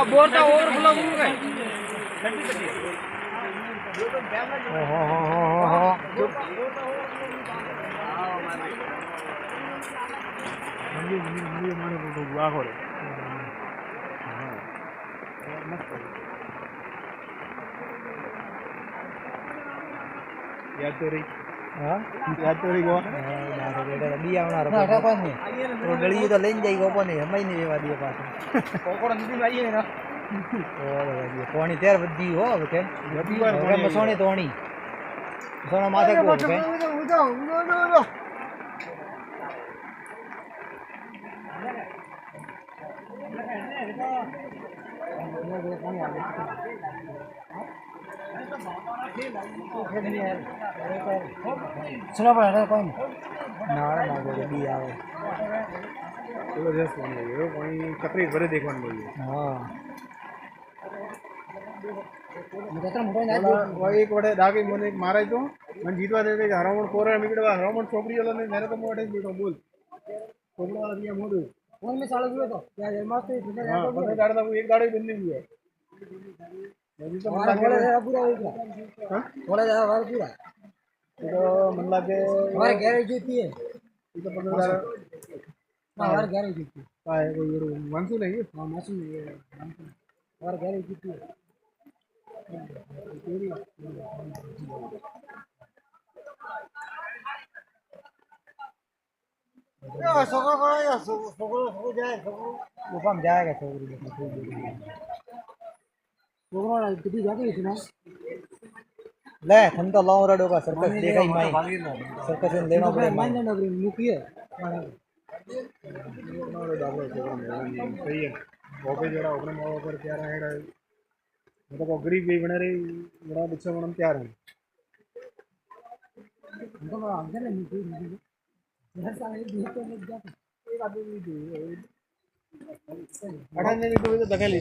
bore का overflow हो गए याद तो रही हाँ याद तो रही गो दी आवनार तो गली तो लेन जाई गोपो नहीं हमई नहीं रेवा दिए पास पकोड़ा नीचे आइए ना पानी तेर बदी हो के बदी बार હવે મસોણી તોણી મસોણા માથે કો કે સુનો પણ કોઈ ના ના બી આવે जबरदस्त पानी है पानी कतरी भरे देखने मिली हाँ वो एक वडे दागे મને એક મારાય તો મને જીતવા દે કે હરામણ કોરા નીકળવા હરામણ છોકરી વાળા ને મેરે તો મોડે બેઠો બોલ કોરલા વાળા મોડું फोन में साल हुए तो क्या मस्त हां पता दाड़ था एक दाड़े बंदी हुई है यदि तो मन बोले लगे पूरा हो गया हां बोले जा वार पूरा तो मन लगे हमारे गैरेज जीती है ये तो 15000 ना हमारे गैरेज जीती है का है कोई ये मानसून है ये हां मासूम है हमारे गैरेज जीती है सगो जाए वो काम जाएगा छोकरो कितनी जाती है ना ले हम तो लाओ रडो का सर्कस देखा ही माई सर्कस में लेना पड़े माई ने नगरी मुकी है हमारे डाबो सही है वो पे जरा अपने माँ पर क्या रहेगा मतलब वो गरीब भी बने रही बड़ा बच्चा बनम क्या रहे हमको बड़ा अंदर नहीं मुकी मेरा साले देख के लग जाता एक आदमी भी अठाने नहीं तो दगा ली